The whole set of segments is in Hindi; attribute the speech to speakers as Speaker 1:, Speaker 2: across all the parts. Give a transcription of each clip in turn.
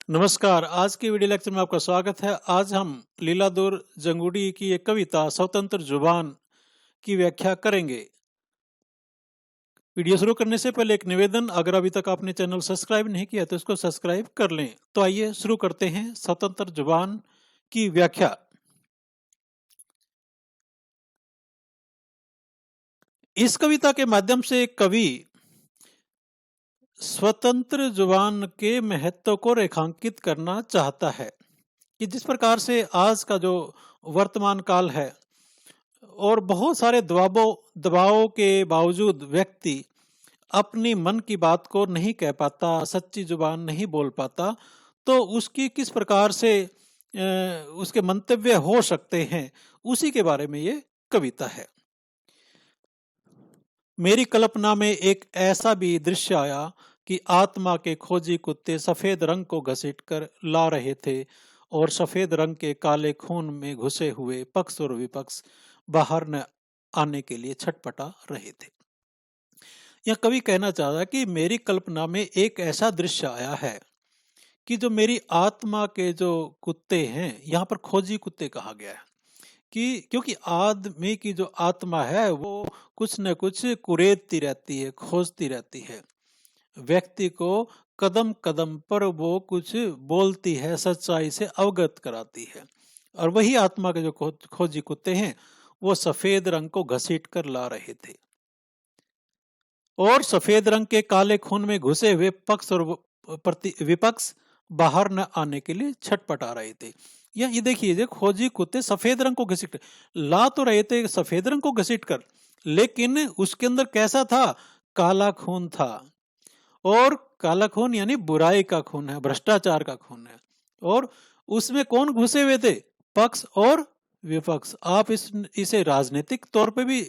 Speaker 1: नमस्कार। आज के वीडियो लेक्चर में आपका स्वागत है। आज हम लीलाधर जंगुडी की एक कविता स्वतंत्र जुबान की व्याख्या करेंगे। वीडियो शुरू करने से पहले एक निवेदन, अगर अभी तक आपने चैनल सब्सक्राइब नहीं किया तो इसको सब्सक्राइब कर लें। तो आइए शुरू करते हैं स्वतंत्र जुबान की व्याख्या। इस कविता के माध्यम से कवि स्वतंत्र जुबान के महत्व को रेखांकित करना चाहता है कि जिस प्रकार से आज का जो वर्तमान काल है और बहुत सारे दबावों के बावजूद व्यक्ति अपनी मन की बात को नहीं कह पाता, सच्ची जुबान नहीं बोल पाता, तो उसकी किस प्रकार से उसके मंतव्य हो सकते हैं, उसी के बारे में ये कविता है। मेरी कल्पना में एक ऐसा भी दृश्य आया कि आत्मा के खोजी कुत्ते सफेद रंग को घसीटकर ला रहे थे और सफेद रंग के काले खून में घुसे हुए पक्ष और विपक्ष बाहर न आने के लिए छटपटा रहे थे। यह कवि कहना चाह रहा है कि मेरी कल्पना में एक ऐसा दृश्य आया है कि जो मेरी आत्मा के जो कुत्ते हैं, यहाँ पर खोजी कुत्ते कहा गया है कि क्योंकि आदमी की जो आत्मा है वो कुछ न कुछ कुरेदती रहती है, खोजती रहती है। व्यक्ति को कदम कदम पर वो कुछ बोलती है, सच्चाई से अवगत कराती है। और वही आत्मा के जो खोजी कुत्ते हैं वो सफेद रंग को घसीट कर ला रहे थे और सफेद रंग के काले खून में घुसे हुए पक्ष और विपक्ष बाहर न आने के लिए छटपटा रहे थे। ये देखिए, खोजी कुत्ते सफेद रंग को घसीट ला तो रहे थे, सफेद रंग को घसीट कर, लेकिन उसके अंदर कैसा था? काला खून था। और काला खून यानी बुराई का खून है, भ्रष्टाचार का खून है। और उसमें कौन घुसे हुए थे? पक्ष और विपक्ष। आप इसे राजनीतिक तौर पे भी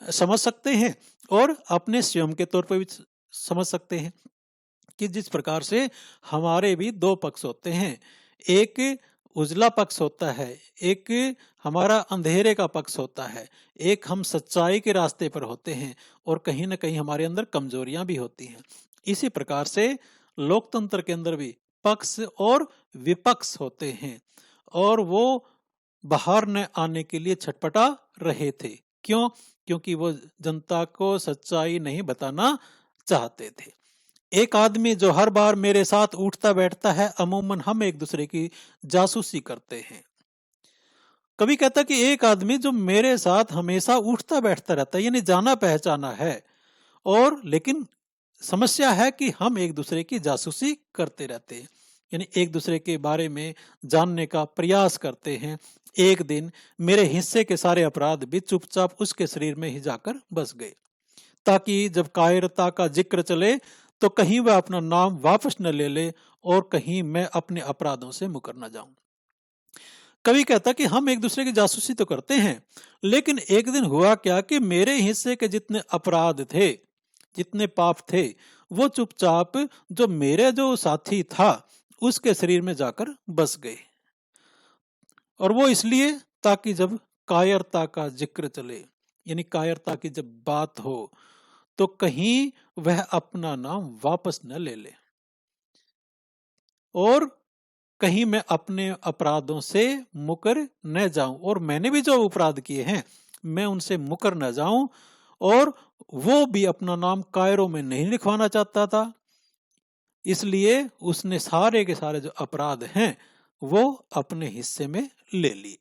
Speaker 1: समझ सकते हैं और अपने स्वयं के तौर पे भी समझ सकते हैं कि जिस प्रकार से हमारे भी दो पक्ष होते हैं। एक उजला पक्ष होता है, एक हमारा अंधेरे का पक्ष होता है, एक हम सच्चाई के रास्ते पर होते हैं और कहीं ना कहीं हमारे अंदर कमजोरियां भी होती हैं। इसी प्रकार से लोकतंत्र के अंदर भी पक्ष और विपक्ष होते हैं और वो बाहर न आने के लिए छटपटा रहे थे। क्यों? क्योंकि वो जनता को सच्चाई नहीं बताना चाहते थे। एक आदमी जो हर बार मेरे साथ उठता बैठता है, अमूमन हम एक दूसरे की जासूसी करते हैं। कभी कहता कि एक आदमी जो मेरे साथ हमेशा उठता बैठता रहता है, यानी जाना पहचाना है, और लेकिन समस्या है कि हम एक दूसरे की जासूसी करते रहते हैं, यानी एक दूसरे के बारे में जानने का प्रयास करते हैं। एक दिन मेरे हिस्से के सारे अपराध भी चुपचाप उसके शरीर में ही जाकर बस गए, ताकि जब कायरता का जिक्र चले तो कहीं वह अपना नाम वापस न ले ले और कहीं मैं अपने अपराधों से मुकर न जाऊं। कवि कहता कि हम एक दूसरे की जासूसी तो करते हैं, लेकिन एक दिन हुआ क्या कि मेरे हिस्से के जितने अपराध थे, जितने पाप थे, वो चुपचाप जो मेरे जो साथी था उसके शरीर में जाकर बस गए। और वो इसलिए ताकि जब कायरता का जिक्र चले, यानी कायरता की जब बात हो, तो कहीं वह अपना नाम वापस न ले ले और कहीं मैं अपने अपराधों से मुकर न जाऊं, और मैंने भी जो अपराध किए हैं मैं उनसे मुकर न जाऊं। और वो भी अपना नाम कायरों में नहीं लिखवाना चाहता था, इसलिए उसने सारे के सारे जो अपराध हैं वो अपने हिस्से में ले लिए।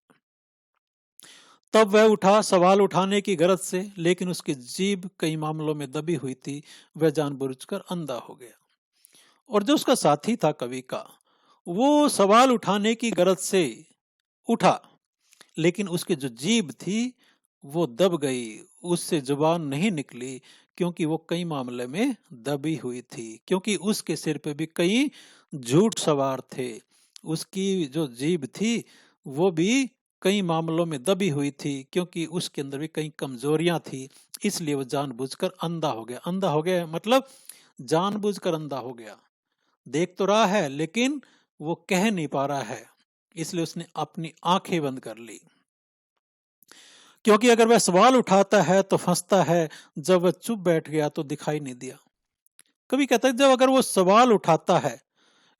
Speaker 1: तब वह उठा सवाल उठाने की गरज से, लेकिन उसकी जीभ कई मामलों में दबी हुई थी, वह जानबूझकर अंधा हो गया। और जो उसका साथी था कवि का, वो सवाल उठाने की गरज से उठा, लेकिन उसकी जो जीभ थी वो दब गई, उससे जुबान नहीं निकली, क्योंकि वो कई मामले में दबी हुई थी, क्योंकि उसके सिर पे भी कई झूठ सवार थे। उसकी जो जीभ थी वो भी कई मामलों में दबी हुई थी, क्योंकि उसके अंदर भी कई कमजोरियां थी, इसलिए वो जानबूझकर अंधा हो गया। अंधा हो गया मतलब जानबूझकर अंधा हो गया। देख तो रहा है लेकिन वो कह नहीं पा रहा है, इसलिए उसने अपनी आंखें बंद कर ली। क्योंकि अगर वह सवाल उठाता है तो फंसता है, जब वह चुप बैठ गया तो दिखाई नहीं दिया। कभी कहता है जब अगर वो सवाल उठाता है,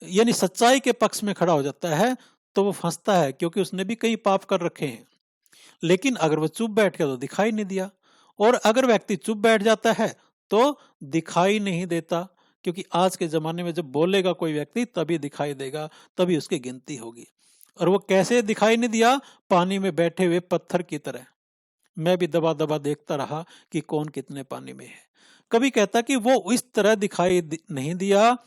Speaker 1: यानी सच्चाई के पक्ष में खड़ा हो जाता है तो वो फंसता है, क्योंकि उसने भी कई पाप कर रखे हैं। लेकिन अगर वो चुप बैठ गया तो दिखाई नहीं दिया, और अगर व्यक्ति चुप बैठ जाता है तो दिखाई नहीं देता, क्योंकि आज के जमाने में जब बोलेगा कोई व्यक्ति तभी दिखाई देगा, तभी उसकी गिनती होगी। और वो कैसे दिखाई नहीं दिया? पानी में बैठे हुए पत्थर की तरह। मैं भी दबा दबा देखता रहा कि कौन कितने पानी में है। कभी कहता कि वो इस तरह दिखाई नहीं दिया,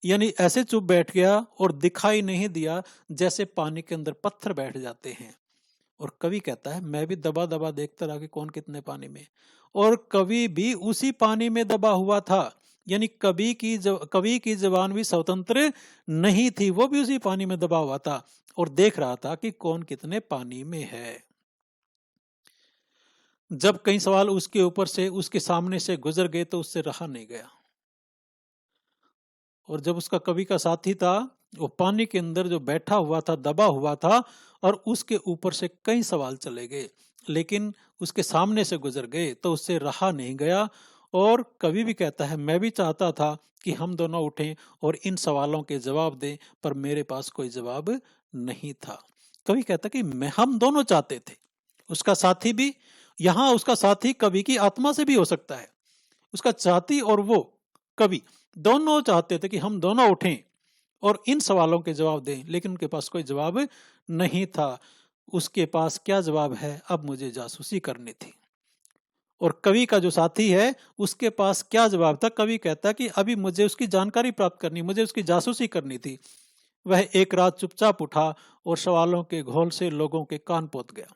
Speaker 1: यानी ऐसे चुप बैठ गया और दिखाई नहीं दिया जैसे पानी के अंदर पत्थर बैठ जाते हैं। और कवि कहता है मैं भी दबा दबा देखता रहा कि कौन कितने पानी में, और कवि भी उसी पानी में दबा हुआ था। यानी कवि की जबान भी स्वतंत्र नहीं थी, वो भी उसी पानी में दबा हुआ था और देख रहा था कि कौन कितने पानी में है। जब कई सवाल उसके ऊपर से, उसके सामने से गुजर गए तो उससे रहा नहीं गया। और जब उसका कवि का साथी था, वो पानी के अंदर जो बैठा हुआ था, दबा हुआ था, और उसके ऊपर से कई सवाल चले गए, लेकिन उसके सामने से गुजर गए तो उससे रहा नहीं गया। और कवि भी कहता है मैं भी चाहता था कि हम दोनों उठें और इन सवालों के जवाब दें, पर मेरे पास कोई जवाब नहीं था। कवि कहता कि मैं हम दोनों चाहते थे, उसका साथी भी, यहाँ उसका साथी कवि की आत्मा से भी हो सकता है, उसका साथी और वो कवि दोनों चाहते थे कि हम दोनों उठें और इन सवालों के जवाब दें, लेकिन उनके पास कोई जवाब नहीं था। उसके पास क्या जवाब है? अब मुझे जासूसी करनी थी। और कवि का जो साथी है उसके पास क्या जवाब था? कवि कहता कि अभी मुझे उसकी जानकारी प्राप्त करनी, मुझे उसकी जासूसी करनी थी। वह एक रात चुपचाप उठा और सवालों के घोल से लोगों के कान पोत गया।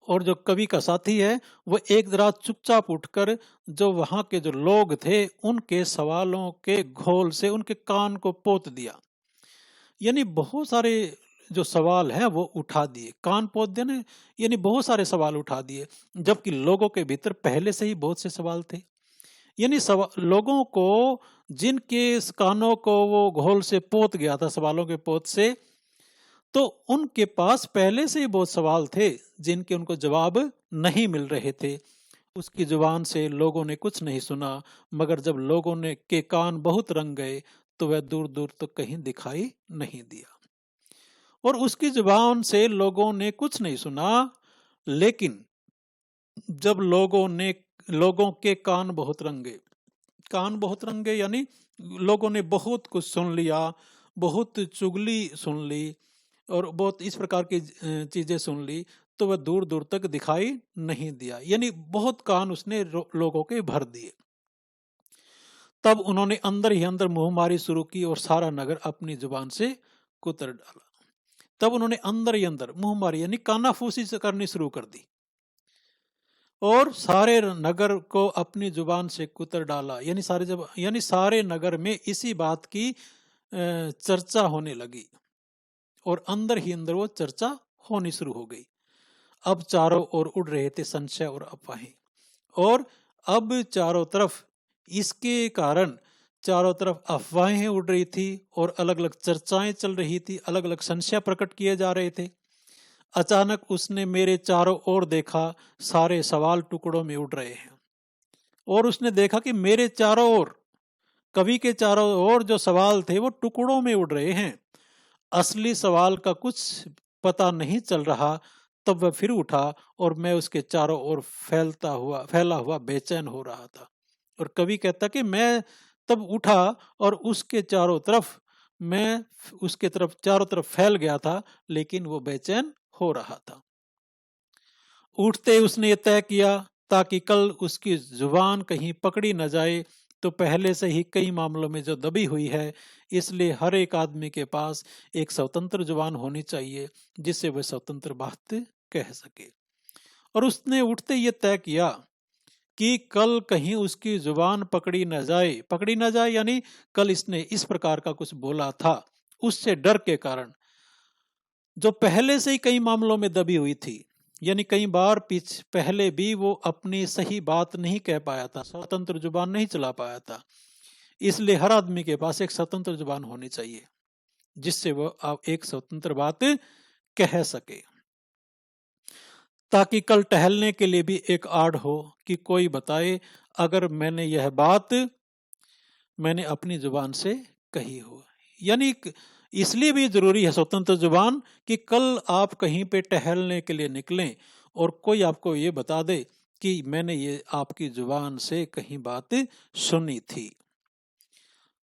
Speaker 1: और जो कवि का साथी है वो एक रात चुपचाप उठकर जो वहां के जो लोग थे उनके सवालों के घोल से उनके कान को पोत दिया। यानी बहुत सारे जो सवाल हैं वो उठा दिए, कान पोत देने, यानी बहुत सारे सवाल उठा दिए, जबकि लोगों के भीतर पहले से ही बहुत से सवाल थे। यानी लोगों को, जिनके कानों को वो घोल से पोत गया था, सवालों के पोत से, तो उनके पास पहले से ही बहुत सवाल थे जिनके उनको जवाब नहीं मिल रहे थे। उसकी जुबान से लोगों ने कुछ नहीं सुना, मगर जब लोगों ने के कान बहुत रंग गए तो वह दूर दूर तक कहीं दिखाई नहीं दिया। और उसकी जुबान से लोगों ने कुछ नहीं सुना, लेकिन जब लोगों के कान बहुत रंगे, कान बहुत रंगे यानी लोगों ने बहुत कुछ सुन लिया, बहुत चुगली सुन ली और बहुत इस प्रकार की चीजें सुन ली, तो वह दूर दूर तक दिखाई नहीं दिया। यानी बहुत कान उसने लोगों के भर दिए। तब उन्होंने अंदर ही अंदर मुंहमारी शुरू की और सारा नगर अपनी जुबान से कुतर डाला। तब उन्होंने अंदर ही अंदर मुंहमारी यानी कानाफूसी से करनी शुरू कर दी और सारे नगर को अपनी जुबान से कुतर डाला। यानी सारे नगर में इसी बात की चर्चा होने लगी और अंदर ही अंदर वो चर्चा होनी शुरू हो गई। अब चारों ओर उड़ रहे थे संशय और अफवाहें, और अब चारों तरफ इसके कारण चारों तरफ अफवाहें उड़ रही थी और अलग अलग चर्चाएं चल रही थी, अलग अलग संशय प्रकट किए जा रहे थे। अचानक उसने मेरे चारों ओर देखा, सारे सवाल टुकड़ों में उड़ रहे हैं, और उसने देखा कि मेरे चारों ओर, कवि के चारों ओर जो सवाल थे वो टुकड़ों में उड़ रहे हैं, असली सवाल का कुछ पता नहीं चल रहा। तब वह फिर उठा और मैं उसके चारों ओर फैला हुआ बेचैन हो रहा था। और कवि कहता कि मैं तब उठा और मैं उसके तरफ चारों तरफ फैल गया था, लेकिन वो बेचैन हो रहा था। उठते उसने ये तय किया ताकि कल उसकी जुबान कहीं पकड़ी न जाए, तो पहले से ही कई मामलों में जो दबी हुई है, इसलिए हर एक आदमी के पास एक स्वतंत्र जुबान होनी चाहिए जिससे वह स्वतंत्र बात कह सके। और उसने उठते ये तय किया कि कल कहीं उसकी जुबान पकड़ी न जाए यानी कल इसने इस प्रकार का कुछ बोला था उससे डर के कारण, जो पहले से ही कई मामलों में दबी हुई थी। यानी कई बार पहले भी वो अपनी सही बात नहीं कह पाया था, स्वतंत्र जुबान नहीं चला पाया था। इसलिए हर आदमी के पास एक स्वतंत्र जुबान होनी चाहिए जिससे वो एक स्वतंत्र बात कह सके, ताकि कल टहलने के लिए भी एक आड़ हो कि कोई बताए अगर मैंने यह बात मैंने अपनी जुबान से कही हो। यानी इसलिए भी जरूरी है स्वतंत्र जुबान कि कल आप कहीं पे टहलने के लिए निकलें और कोई आपको ये बता दे कि मैंने ये आपकी जुबान से कहीं बात सुनी थी।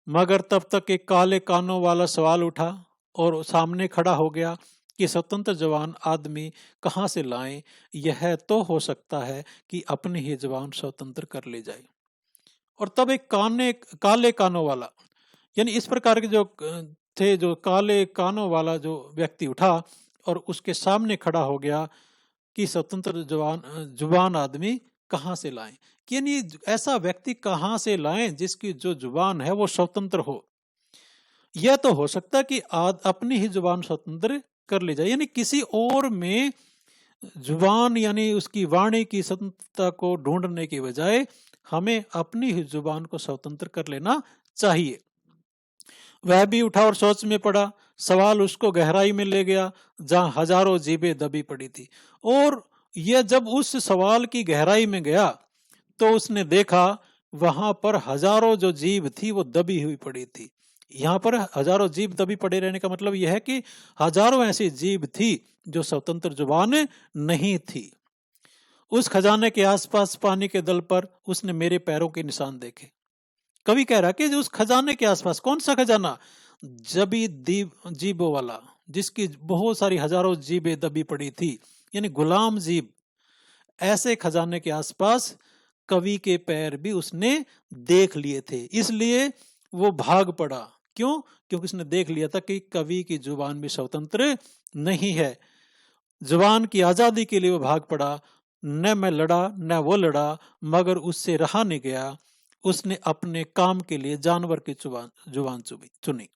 Speaker 1: मगर तब तक एक काले कानों वाला सवाल उठा और सामने खड़ा हो गया कि स्वतंत्र जवान आदमी कहाँ से लाएं। यह तो हो सकता है कि अपनी ही जवान स्वतंत्र कर ले जाए। और तब एक काले कानों वाला, यानी इस प्रकार के जो थे, जो काले कानों वाला जो व्यक्ति उठा और उसके सामने खड़ा हो गया कि स्वतंत्र जुबान आदमी कहाँ से लाएं। कि यानी ऐसा व्यक्ति कहाँ से लाएं जिसकी जो जुबान है वो स्वतंत्र हो। यह तो हो सकता है कि अपनी ही जुबान स्वतंत्र कर ली जाए, यानी किसी और में जुबान यानी उसकी वाणी की स्वतंत्रता को ढूंढने की बजाय हमें अपनी ही जुबान को स्वतंत्र कर लेना चाहिए। वह भी उठा और सोच में पड़ा। सवाल उसको गहराई में ले गया जहां हजारों जीभें दबी पड़ी थी। और यह जब उस सवाल की गहराई में गया तो उसने देखा वहां पर हजारों जो जीभ थी वो दबी हुई पड़ी थी। यहाँ पर हजारों जीभ दबी पड़े रहने का मतलब यह है कि हजारों ऐसी जीभ थी जो स्वतंत्र जुबान नहीं थी। उस खजाने के आसपास पानी के दल पर उसने मेरे पैरों के निशान देखे। कवि कह रहा कि उस खजाने के आसपास, कौन सा खजाना? जबी जीबों वाला, जिसकी बहुत सारी हजारों जीबें दबी पड़ी थी, यानी गुलाम जीब। ऐसे खजाने के आसपास कवि के पैर भी उसने देख लिए थे, इसलिए वो भाग पड़ा। क्यों? क्योंकि उसने देख लिया था कि कवि की जुबान भी स्वतंत्र नहीं है। जुबान की आजादी के लिए वो भाग पड़ा। न मैं लड़ा न वो लड़ा, मगर उससे रहा नहीं गया। उसने अपने काम के लिए जानवर की जुबान चुनी।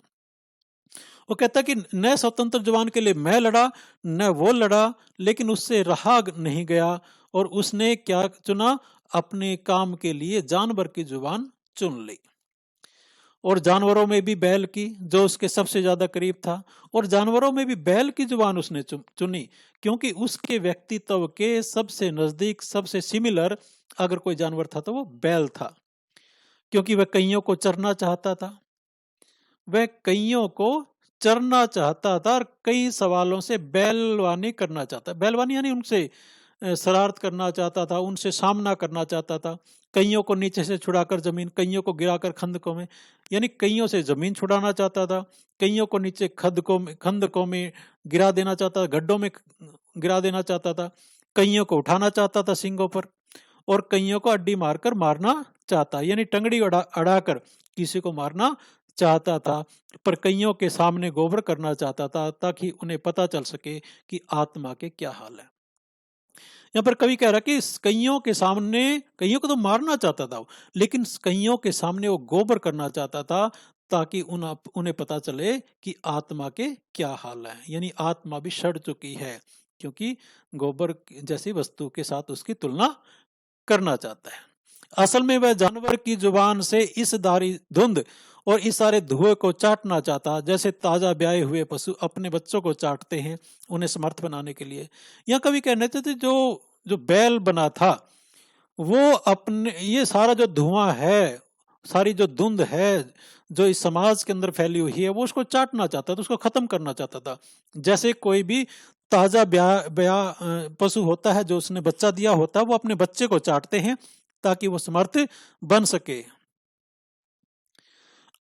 Speaker 1: वो कहता कि न स्वतंत्र जुबान के लिए मैं लड़ा न वो लड़ा, लेकिन उससे रहा नहीं गया और उसने क्या चुना? अपने काम के लिए जानवर की जुबान चुन ली। और जानवरों में भी बैल की, जो उसके सबसे ज्यादा करीब था, और जानवरों में भी बैल की जुबान उसने चुनी, क्योंकि उसके व्यक्तित्व के सबसे नजदीक, सबसे सिमिलर अगर कोई जानवर था तो वो बैल था। क्योंकि वह कईयों को चरना चाहता था, वह कईयों को चरना चाहता था और कई सवालों से बैलवानी करना चाहता। बैलवानी यानी उनसे शरारत करना चाहता था, उनसे सामना करना चाहता था। कईयों को नीचे से छुड़ाकर जमीन, कईयों को गिराकर खंदकों में, यानी कईयों से जमीन छुड़ाना चाहता था, कईयों को नीचे खंदकों में गिरा देना चाहता था, गड्ढों में गिरा देना चाहता था, कईयों को उठाना चाहता था सींगों पर, और कईयों को अड्डी मारकर मारना चाहता, यानी टंगड़ी अड़ाकर किसी को मारना चाहता था। पर कईयों के सामने गोबर करना चाहता था ताकि उन्हें पता चल सके कि आत्मा के क्या हाल है। यहाँ पर कवि कह रहा कि कईयों के सामने, कईयों को तो मारना चाहता था, लेकिन कईयों के सामने वो गोबर करना चाहता था ताकि उन्हें पता चले कि आत्मा के क्या हाल है, यानी आत्मा भी सड़ चुकी है, क्योंकि गोबर जैसी वस्तु के साथ उसकी तुलना करना चाहता है। असल में वह जानवर की जुबान से इस दारी धुंध और इस सारे धुएं को चाटना चाहता, जैसे ताजा ब्याए हुए पशु अपने बच्चों को चाटते हैं उन्हें समर्थ बनाने के लिए। यहाँ कवि कहने थे जो जो बैल बना था वो अपने ये सारा जो धुआं है, सारी जो धुंध है जो इस समाज के अंदर फैली हुई है, वो उसको चाटना चाहता था, उसको खत्म करना चाहता था। जैसे कोई भी ताजा ब्याह पशु होता है जो उसने बच्चा दिया होता है, वो अपने बच्चे को चाटते हैं ताकि वो समर्थ बन सके।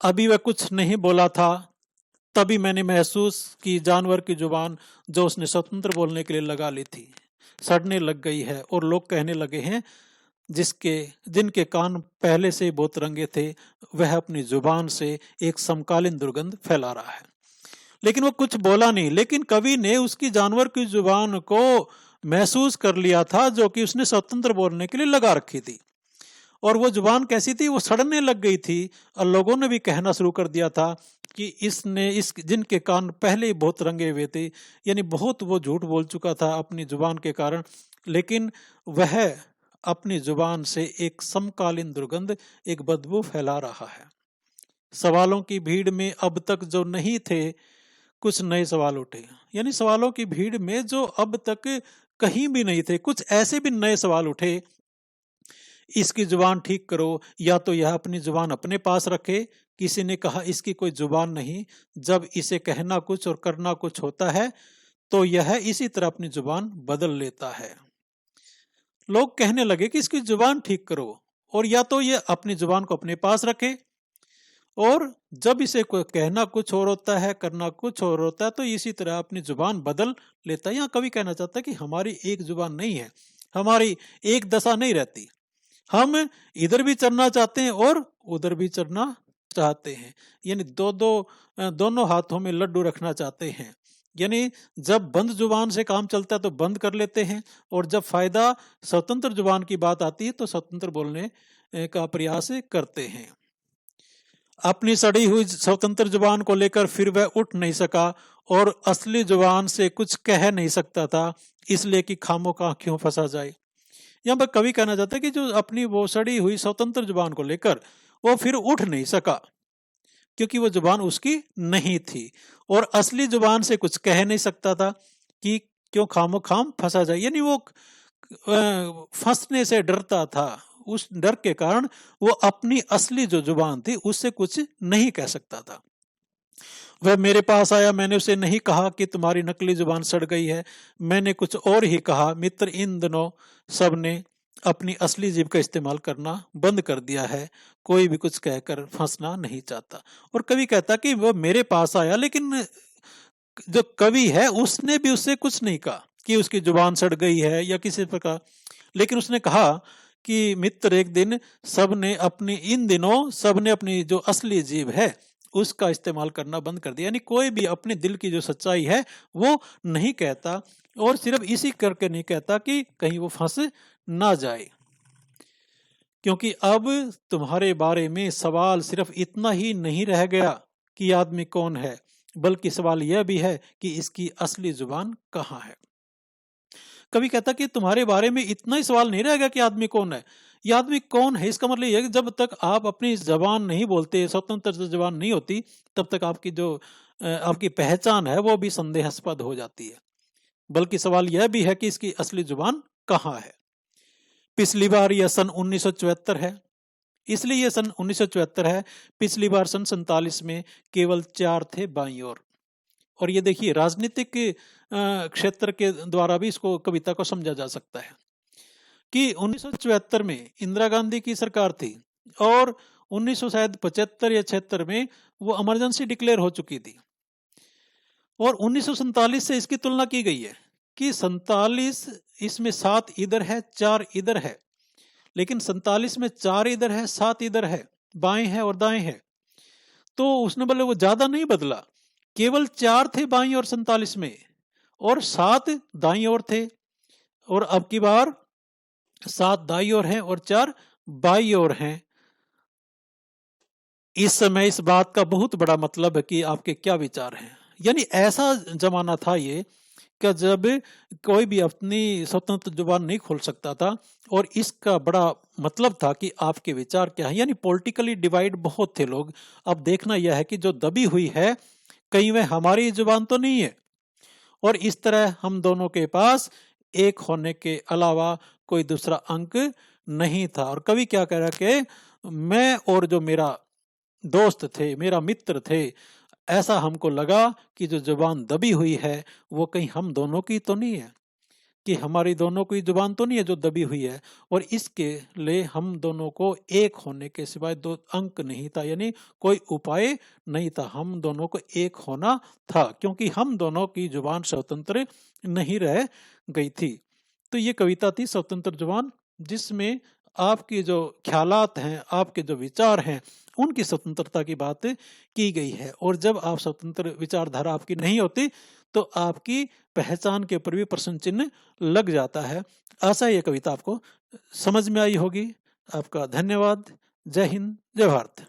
Speaker 1: अभी वह कुछ नहीं बोला था, तभी मैंने महसूस की जानवर की जुबान जो उसने स्वतंत्र बोलने के लिए लगा ली थी सड़ने लग गई है, और लोग कहने लगे हैं जिनके कान पहले से बहुत रंगे थे, वह अपनी जुबान से एक समकालीन दुर्गंध फैला रहा है। लेकिन वो कुछ बोला नहीं, लेकिन कवि ने उसकी जानवर की जुबान को महसूस कर लिया था जो कि उसने स्वतंत्र बोलने के लिए लगा रखी थी। और वो जुबान कैसी थी? वो सड़ने लग गई थी, और लोगों ने भी कहना शुरू कर दिया था कि जिनके कान पहले ही बहुत रंगे हुए थे, यानी बहुत वो झूठ बोल चुका था अपनी जुबान के कारण, लेकिन वह अपनी जुबान से एक समकालीन दुर्गंध, एक बदबू फैला रहा है। सवालों की भीड़ में अब तक जो नहीं थे, कुछ नए सवाल उठे, यानी सवालों की भीड़ में जो अब तक कहीं भी नहीं थे, कुछ ऐसे भी नए सवाल उठे। इसकी जुबान ठीक करो, या तो यह अपनी जुबान अपने पास रखे। किसी ने कहा इसकी कोई जुबान नहीं, जब इसे कहना कुछ और करना कुछ होता है तो यह इसी तरह अपनी जुबान बदल लेता है। लोग कहने लगे कि इसकी जुबान ठीक करो, और या तो ये अपनी जुबान को अपने पास रखे, और जब इसे कोई कहना कुछ और होता है, करना कुछ और होता है, तो इसी तरह अपनी जुबान बदल लेता है। यहाँ कवि कहना चाहता है कि हमारी एक जुबान नहीं है, हमारी एक दशा नहीं रहती। हम इधर भी चलना चाहते हैं और उधर भी चलना चाहते हैं, यानी दोनों हाथों में लड्डू रखना चाहते हैं। यानी जब बंद जुबान से काम चलता है तो बंद कर लेते हैं, और जब फायदा स्वतंत्र जुबान की बात आती है तो स्वतंत्र बोलने का प्रयास करते हैं। अपनी सड़ी हुई स्वतंत्र जुबान को लेकर फिर वह उठ नहीं सका और असली जुबान से कुछ कह नहीं सकता था, इसलिए कि खामोखा क्यों फंसा जाए। यहाँ पर कवि कहना चाहता है कि जो अपनी वो सड़ी हुई स्वतंत्र जुबान को लेकर वो फिर उठ नहीं सका, क्योंकि वो जुबान उसकी नहीं थी, और असली जुबान से कुछ कह नहीं सकता था कि क्यों खामोखाम फंसा जाए। यानी वो फंसने से डरता था, उस डर के कारण वो अपनी असली जो जुबान थी उससे कुछ नहीं कह सकता था। वह मेरे पास आया, मैंने उसे नहीं कहा कि तुम्हारी नकली जुबान सड़ गई है, मैंने कुछ और ही कहा। मित्र इन दिनों सबने अपनी असली जीभ का इस्तेमाल करना बंद कर दिया है, कोई भी कुछ कहकर फंसना नहीं चाहता। और कवि कहता कि वो मेरे पास आया, लेकिन जो कवि है उसने भी उससे कुछ नहीं कहा कि उसकी जुबान सड़ गई है या किसी प्रकार, लेकिन उसने कहा कि मित्र एक दिन इन दिनों सबने अपनी जो असली जीभ है उसका इस्तेमाल करना बंद कर दिया। यानी कोई भी अपने दिल की जो सच्चाई है वो नहीं कहता, और सिर्फ इसी करके नहीं कहता कि कहीं वो फंस ना जाए। क्योंकि अब तुम्हारे बारे में सवाल सिर्फ इतना ही नहीं रह गया कि आदमी कौन है, बल्कि सवाल यह भी है कि इसकी असली जुबान कहाँ है। कभी कहता कि तुम्हारे बारे में इतना ही सवाल नहीं रहेगा कि आदमी कौन है, ये आदमी कौन है, इसका मतलब यह है कि जब तक आप अपनी जबान नहीं बोलते, स्वतंत्र जबान नहीं होती, तब तक आपकी पहचान है वो भी संदेहास्पद हो जाती है। बल्कि सवाल यह भी है कि इसकी असली जुबान कहाँ है। पिछली बार यह सन 1974 है, इसलिए यह सन 1974 है। पिछली बार सन 47 में केवल 4 थे बाईं ओर। और ये देखिए राजनीतिक क्षेत्र के द्वारा भी इसको कविता को समझा जा सकता है कि 1974 में इंदिरा गांधी की सरकार थी, और 1975 या 76 में वो इमरजेंसी डिक्लेयर हो चुकी थी, और 1947 से इसकी तुलना की गई है कि 47 इसमें 7 इधर है 4 इधर है, लेकिन 47 में 4 इधर है 7 इधर है, बाएं है और दाएं है। तो उसने बोले वो ज्यादा नहीं बदला, केवल 4 थे बाईं और 47 में, और 7 दाईं ओर थे, और अब की बार 7 दाईं ओर हैं और 4 बाईं ओर हैं। इस समय इस बात का बहुत बड़ा मतलब है कि आपके क्या विचार हैं। यानी ऐसा जमाना था ये कि जब कोई भी अपनी स्वतंत्र जुबान नहीं खोल सकता था, और इसका बड़ा मतलब था कि आपके विचार क्या है। यानी पॉलिटिकली डिवाइड बहुत थे लोग। अब देखना यह है कि जो दबी हुई है कहीं वह हमारी जुबान तो नहीं है, और इस तरह हम दोनों के पास एक होने के अलावा कोई दूसरा अंक नहीं था। और कवि क्या कह रहा कि मैं और जो मेरा दोस्त थे, मेरा मित्र थे, ऐसा हमको लगा कि जो जुबान दबी हुई है वो कहीं हम दोनों की तो नहीं है, कि हमारी दोनों की जुबान तो नहीं है जो दबी हुई है, और इसके लिए हम दोनों को एक होने के सिवाय दो अंक नहीं था, यानी कोई उपाय नहीं था, हम दोनों को एक होना था, क्योंकि हम दोनों की जुबान स्वतंत्र नहीं रह गई थी। तो ये कविता थी स्वतंत्र जुबान, जिसमें आपकी जो ख्यालात हैं, आपके जो विचार हैं, उनकी स्वतंत्रता की बात की गई है। और जब आप स्वतंत्र विचारधारा आपकी नहीं होती तो आपकी पहचान के ऊपर भी प्रश्न चिन्ह लग जाता है। आशा ये कविता आपको समझ में आई होगी। आपका धन्यवाद। जय हिंद, जय भारत।